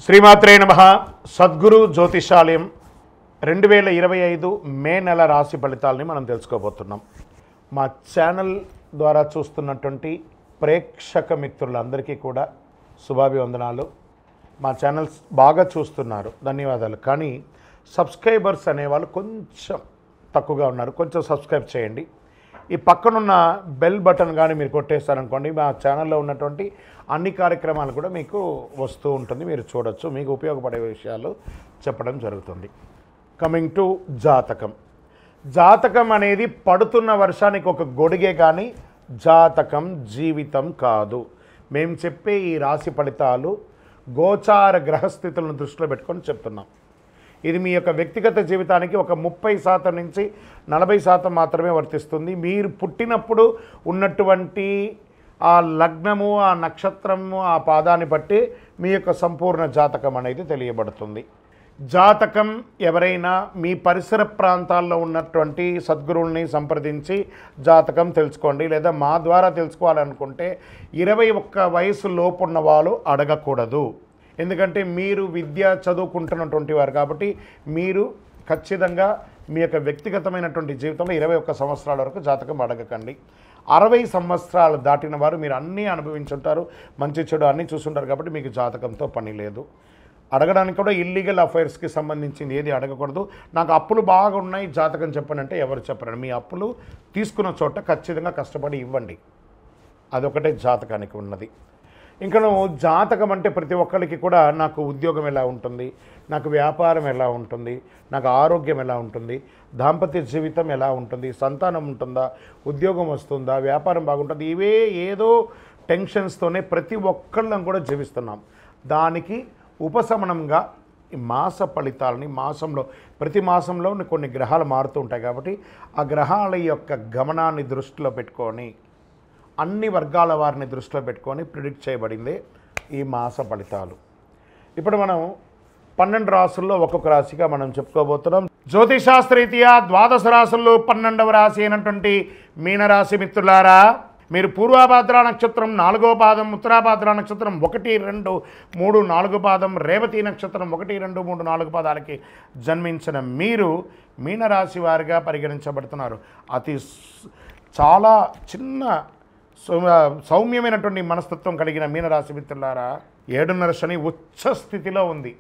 శ్రీమాత్రే నమః. సద్గురు జ్యోతిషాలయం 2025 మే నెల రాశి ఫలితాలని మనం తెలుసుకోబోతున్నాం. మా ఛానల్ ద్వారా చూస్తున్నటువంటి ప్రేక్షక మిత్రులందరికీ కూడా శుభాభివందనాలు. మా ఛానల్స్ బాగా చూస్తున్నారు, ధన్యవాదాలు. కానీ సబ్స్క్రైబర్స్ అనేవాళ్ళు కొంచెం తక్కువగా ఉన్నారు, కొంచెం సబ్స్క్రైబ్ చేయండి. ఈ పక్కనున్న బెల్ బటన్ కానీ మీరు కొట్టేస్తారనుకోండి, మా ఛానల్లో ఉన్నటువంటి అన్ని కార్యక్రమాలు కూడా మీకు వస్తూ ఉంటుంది, మీరు చూడొచ్చు. మీకు ఉపయోగపడే విషయాలు చెప్పడం జరుగుతుంది. కమింగ్ టు జాతకం. జాతకం అనేది పడుతున్న వర్షానికి ఒక గొడుగే కానీ జాతకం జీవితం కాదు. మేము చెప్పే ఈ రాశి ఫలితాలు గోచార గ్రహస్థితులను దృష్టిలో పెట్టుకొని చెప్తున్నాం. ఇది మీ యొక్క వ్యక్తిగత జీవితానికి ఒక 30% నుంచి 40% మాత్రమే వర్తిస్తుంది. మీరు పుట్టినప్పుడు ఉన్నటువంటి ఆ లగ్నము, ఆ నక్షత్రము, ఆ పాదాన్ని బట్టి మీ యొక్క సంపూర్ణ జాతకం అనేది తెలియబడుతుంది. జాతకం ఎవరైనా మీ పరిసర ప్రాంతాల్లో ఉన్నటువంటి సద్గురువుల్ని సంప్రదించి జాతకం తెలుసుకోండి. లేదా మా ద్వారా తెలుసుకోవాలనుకుంటే 21 వయసు లోపు ఉన్న వాళ్ళు అడగకూడదు. ఎందుకంటే మీరు విద్య చదువుకుంటున్నటువంటి వారు కాబట్టి మీరు ఖచ్చితంగా మీ యొక్క వ్యక్తిగతమైనటువంటి జీవితంలో 21 సంవత్సరాల వరకు జాతకం అడగకండి. 60 సంవత్సరాలు దాటిన వారు మీరు అన్నీ అనుభవించుంటారు, మంచి చెడు అన్నీ చూసుంటారు కాబట్టి మీకు జాతకంతో పని లేదు. అడగడానికి కూడా ఇల్లీగల్ అఫైర్స్కి సంబంధించింది ఏది అడగకూడదు. నాకు అప్పులు బాగా ఉన్నాయి, జాతకం చెప్పనంటే ఎవరు చెప్పరండి. మీ అప్పులు తీసుకున్న చోట ఖచ్చితంగా కష్టపడి ఇవ్వండి, అదొకటే జాతకానికి ఉన్నది. ఇంకా నువ్వు జాతకం అంటే ప్రతి ఒక్కరికి కూడా నాకు ఉద్యోగం ఎలా ఉంటుంది, నాకు వ్యాపారం ఎలా ఉంటుంది, నాకు ఆరోగ్యం ఎలా ఉంటుంది, దాంపత్య జీవితం ఎలా ఉంటుంది, సంతానం ఉంటుందా, ఉద్యోగం వస్తుందా, వ్యాపారం బాగుంటుంది, ఇవే ఏదో టెన్షన్స్తోనే ప్రతి ఒక్కళ్ళం కూడా జీవిస్తున్నాం. దానికి ఉపశమనంగా ఈ మాస ఫలితాలని మాసంలో ప్రతి మాసంలో కొన్ని గ్రహాలు మారుతూ ఉంటాయి కాబట్టి ఆ గ్రహాల యొక్క గమనాన్ని దృష్టిలో పెట్టుకొని అన్ని వర్గాల వారిని దృష్టిలో పెట్టుకొని ప్రిడిక్ట్ చేయబడింది ఈ మాస ఫలితాలు. ఇప్పుడు మనం 12 రాసుల్లో ఒక్కొక్క రాశిగా మనం చెప్పుకోబోతున్నాం. జ్యోతిషాస్త్రరీత్యా 12 రాసుల్లో 12వ రాశి అయినటువంటి మీనరాశి మిత్రులారా, మీరు పూర్వాభాద్ర నక్షత్రం 4వ పాదం, ఉత్తరాభాద్ర నక్షత్రం 1, 2, 3, 4 పాదం, రేవతి నక్షత్రం 1, 2, 3, 4 పాదాలకి జన్మించిన మీరు మీనరాశి వారిగా పరిగణించబడుతున్నారు. చాలా చిన్న సౌమ్యమైనటువంటి మనస్తత్వం కలిగిన మీనరాశి మిత్రులారా, 7.5 శని ఉచ్చ స్థితిలో ఉంది.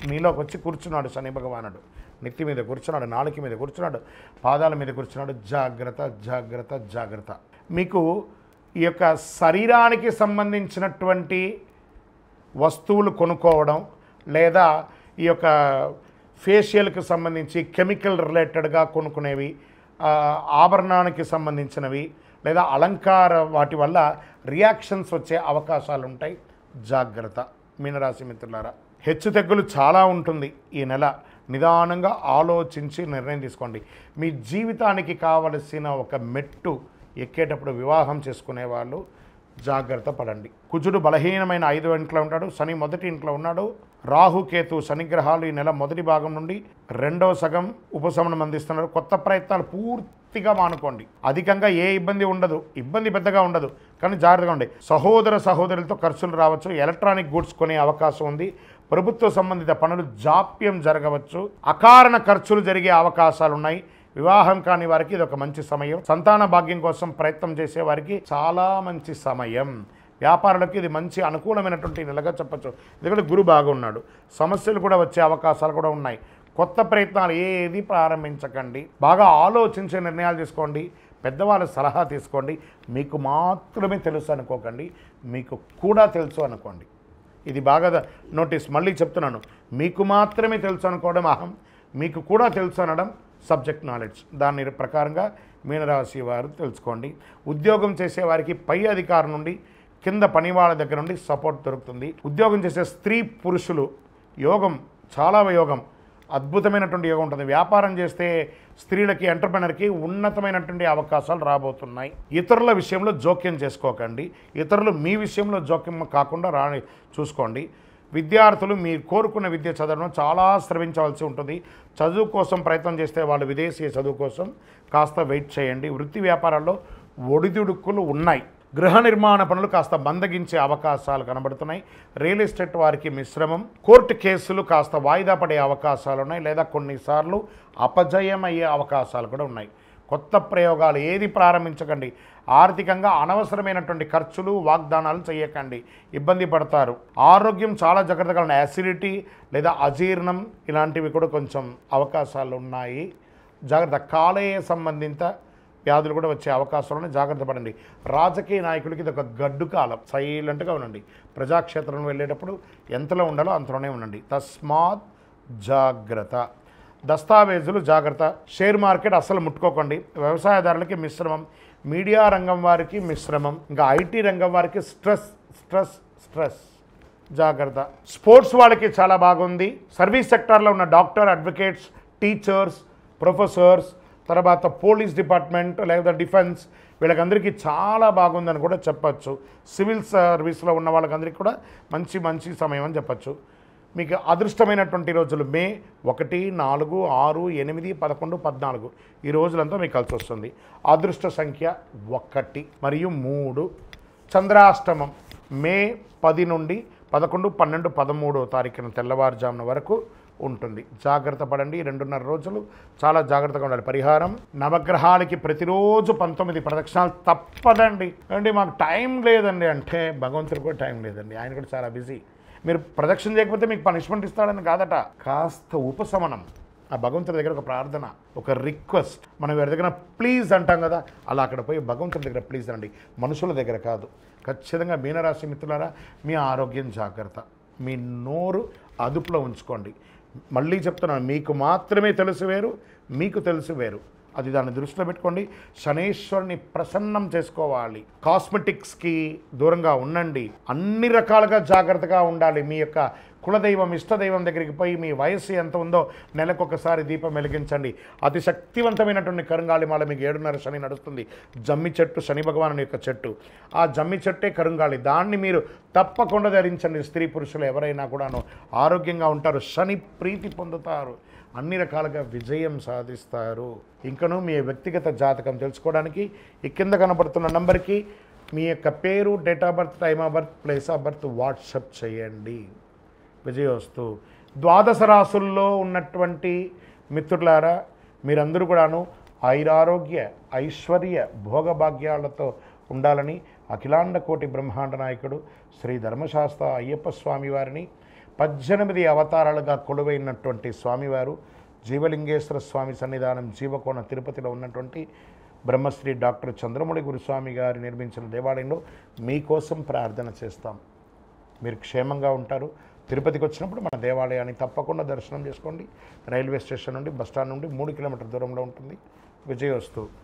మీలోకి వచ్చి కూర్చున్నాడు శని భగవానుడు. నెత్తి మీద కూర్చున్నాడు, నాలుక మీద కూర్చున్నాడు, పాదాల మీద కూర్చున్నాడు. జాగ్రత్త జాగ్రత్త జాగ్రత్త. మీకు ఈ యొక్క శరీరానికి సంబంధించినటువంటి వస్తువులు కొనుక్కోవడం, లేదా ఈ యొక్క ఫేషియల్కి సంబంధించి కెమికల్ రిలేటెడ్గా కొనుక్కునేవి, ఆభరణానికి సంబంధించినవి లేదా అలంకార వాటి వల్ల రియాక్షన్స్ వచ్చే అవకాశాలు ఉంటాయి. జాగ్రత్త మీనరాశి మిత్రులారా. హెచ్చుతగ్గులు చాలా ఉంటుంది ఈ నెల. నిదానంగా ఆలోచించి నిర్ణయం తీసుకోండి. మీ జీవితానికి కావలసిన ఒక మెట్టు ఎక్కేటప్పుడు వివాహం చేసుకునే వాళ్ళు జాగ్రత్త పడండి. కుజుడు బలహీనమైన 5వ ఇంట్లో ఉంటాడు, శని 1వ ఇంట్లో ఉన్నాడు. రాహుకేతు శనిగ్రహాలు ఈ నెల మొదటి భాగం నుండి 2వ సగం ఉపశమనం అందిస్తున్నారు. కొత్త ప్రయత్నాలు పూర్తిగా మానుకోండి. అధికంగా ఏ ఇబ్బంది ఉండదు, ఇబ్బంది పెద్దగా ఉండదు, కానీ జాగ్రత్తగా ఉండండి. సహోదరులతో ఖర్చులు రావచ్చు. ఎలక్ట్రానిక్ గూడ్స్ కొనే అవకాశం ఉంది. ప్రభుత్వ సంబంధిత పనులు జాప్యం జరగవచ్చు. అకారణ ఖర్చులు జరిగే అవకాశాలు ఉన్నాయి. వివాహం కాని వారికి ఇది ఒక మంచి సమయం. సంతాన భాగ్యం కోసం ప్రయత్నం చేసే వారికి చాలా మంచి సమయం. వ్యాపారులకు ఇది మంచి అనుకూలమైనటువంటి నెలగా చెప్పచ్చు. ఎందుకంటే గురు బాగున్నాడు. సమస్యలు కూడా వచ్చే అవకాశాలు కూడా ఉన్నాయి. కొత్త ప్రయత్నాలు ఏది ప్రారంభించకండి. బాగా ఆలోచించే నిర్ణయాలు తీసుకోండి. పెద్దవాళ్ళ సలహా తీసుకోండి. మీకు మాత్రమే తెలుసు అనుకోకండి, మీకు కూడా తెలుసు అనుకోండి. ఇది బాగా నోటీస్. మళ్ళీ చెప్తున్నాను, మీకు మాత్రమే తెలుసు అనుకోవడం అహం, మీకు కూడా తెలుసు అనడం సబ్జెక్ట్ నాలెడ్జ్. దాని ప్రకారంగా మీనరాశి వారు తెలుసుకోండి. ఉద్యోగం చేసేవారికి పై అధికారం నుండి, కింద పని వాళ్ళ దగ్గర నుండి సపోర్ట్ దొరుకుతుంది. ఉద్యోగం చేసే స్త్రీ పురుషులు యోగం, చాలా యోగం, అద్భుతమైనటువంటి యోగం ఉంటుంది. వ్యాపారం చేస్తే స్త్రీలకి, ఎంటర్ప్రెనర్కి ఉన్నతమైనటువంటి అవకాశాలు రాబోతున్నాయి. ఇతరుల విషయంలో జోక్యం చేసుకోకండి. ఇతరులు మీ విషయంలో జోక్యం కాకుండా చూసుకోండి. విద్యార్థులు మీరు కోరుకున్న విద్య చదవడం చాలా శ్రమించవలసి ఉంటుంది. చదువు కోసం ప్రయత్నం చేస్తే వాళ్ళు విదేశీ చదువు కోసం కాస్త వెయిట్ చేయండి. వృత్తి వ్యాపారాల్లో ఒడిదుడుకులు ఉన్నాయి, గృహ నిర్మాణ పనులు కాస్త మందగించే అవకాశాలు కనబడుతున్నాయి. రియల్ ఎస్టేట్ వారికి మిశ్రమం. కోర్టు కేసులు కాస్త వాయిదా పడే అవకాశాలు ఉన్నాయి, లేదా కొన్నిసార్లు అపజయం అయ్యే అవకాశాలు కూడా ఉన్నాయి. కొత్త ప్రయోగాలు ఏది ప్రారంభించకండి. ఆర్థికంగా అనవసరమైనటువంటి ఖర్చులు, వాగ్దానాలు చేయకండి, ఇబ్బంది పడతారు. ఆరోగ్యం చాలా జాగ్రత్తగా ఉన్నాయి. యాసిడిటీ లేదా అజీర్ణం ఇలాంటివి కూడా కొంచెం అవకాశాలు ఉన్నాయి. జాగ్రత్త. కాలేయ సంబంధిత వ్యాధులు కూడా వచ్చే అవకాశాలను జాగ్రత్త పడండి. రాజకీయ నాయకులకి ఇది ఒక గడ్డు కాలం. సైలెంట్గా ఉండండి. ప్రజాక్షేత్రంలో వెళ్ళేటప్పుడు ఎంతలో ఉండాలో అంతలోనే ఉండండి. తస్మాత్ జాగ్రత్త. దస్తావేజులు జాగ్రత్త. షేర్ మార్కెట్ అస్సలు ముట్టుకోకండి. వ్యవసాయదారులకి మిశ్రమం. మీడియా రంగం వారికి మిశ్రమం. ఇంకా ఐటీ రంగం వారికి స్ట్రెస్ స్ట్రెస్ స్ట్రెస్. జాగ్రత్త. స్పోర్ట్స్ వాళ్ళకి చాలా బాగుంది. సర్వీస్ సెక్టార్లో ఉన్న డాక్టర్, అడ్వకేట్స్, టీచర్స్, ప్రొఫెసర్స్, తర్వాత పోలీస్ డిపార్ట్మెంట్ లేదా డిఫెన్స్ వీళ్ళకందరికీ చాలా బాగుందని కూడా చెప్పచ్చు. సివిల్ సర్వీస్లో ఉన్న వాళ్ళకందరికీ కూడా మంచి సమయం అని చెప్పచ్చు. మీకు అదృష్టమైనటువంటి రోజులు మే 1, 4, 6, 8, 11, 14 ఈ రోజులంతా మీకు కలిసి వస్తుంది. అదృష్ట సంఖ్య 1 మరియు 3. చంద్రాష్టమం మే 10 నుండి 11, 12, 13వ తారీఖున తెల్లవారుజామున వరకు ఉంటుంది. జాగ్రత్త పడండి. 2.5 రోజులు చాలా జాగ్రత్తగా ఉండాలి. పరిహారం నవగ్రహాలకి ప్రతిరోజు 19 ప్రదక్షిణాలు తప్పదండి. అంటే మాకు టైం లేదండి అంటే భగవంతుడు కూడా టైం లేదండి, ఆయన కూడా చాలా బిజీ. మీరు ప్రదక్షిణ చేయకపోతే మీకు పనిష్మెంట్ ఇస్తాడని కాదట, కాస్త ఉపశమనం. ఆ భగవంతుడి దగ్గర ఒక ప్రార్థన, ఒక రిక్వెస్ట్. మనం ఎవరి దగ్గర ప్లీజ్ అంటాం కదా, అలా అక్కడ పోయి భగవంతుడి దగ్గర ప్లీజ్ అండి, మనుషుల దగ్గర కాదు. ఖచ్చితంగా మీనరాశి మిత్రులారా, మీ ఆరోగ్యం జాగ్రత్త. మీ నోరు అదుపులో ఉంచుకోండి. మళ్ళీ చెప్తున్నాను, మీకు మాత్రమే తెలుసు వేరు, మీకు తెలుసు వేరు. అది దాన్ని దృష్టిలో పెట్టుకోండి. శనేశ్వరుని ప్రసన్నం చేసుకోవాలి. కాస్మెటిక్స్కి దూరంగా ఉండండి. అన్ని రకాలుగా జాగ్రత్తగా ఉండాలి. మీ యొక్క కులదైవం, ఇష్టదైవం దగ్గరికి పోయి మీ వయస్సు ఎంత ఉందో నెలకొకసారి దీపం వెలిగించండి. అతి శక్తివంతమైనటువంటి కరుంగాళిమాల మీకు 7.5 శని నడుస్తుంది. జమ్మి చెట్టు శని భగవానుని యొక్క చెట్టు. ఆ జమ్మి చెట్టే కరుంగాళి. దాన్ని మీరు తప్పకుండా ధరించండి. స్త్రీ పురుషులు ఎవరైనా కూడాను ఆరోగ్యంగా ఉంటారు, శని ప్రీతి పొందుతారు, అన్ని రకాలుగా విజయం సాధిస్తారు. ఇంకనూ మీ వ్యక్తిగత జాతకం తెలుసుకోవడానికి ఈ కింద కనబడుతున్న నంబర్కి మీ యొక్క పేరు, date of birth, time of birth, place of birth WhatsApp చేయండి. విజయోస్తు. ద్వాదశ రాసుల్లో ఉన్నటువంటి మిత్రులారా, మీరందరూ కూడాను ఆయురారోగ్య, ఐశ్వర్య, భోగభాగ్యాలతో ఉండాలని అఖిలాండ కోటి బ్రహ్మాండ నాయకుడు శ్రీ ధర్మశాస్త్ర అయ్యప్ప స్వామి వారిని 18 అవతారాలుగా కొలువైనటువంటి స్వామివారు జీవలింగేశ్వర స్వామి సన్నిధానం జీవకోణ తిరుపతిలో ఉన్నటువంటి బ్రహ్మశ్రీ డాక్టర్ చంద్రమౌళి గురుస్వామి గారు నిర్మించిన దేవాలయంలో మీకోసం ప్రార్థన చేస్తాం. మీరు క్షేమంగా ఉంటారు. తిరుపతికి వచ్చినప్పుడు మన దేవాలయాన్ని తప్పకుండా దర్శనం చేసుకోండి. రైల్వే స్టేషన్ నుండి, బస్టాండ్ నుండి 3 కిలోమీటర్ల దూరంలో ఉంటుంది. విజయోస్తు.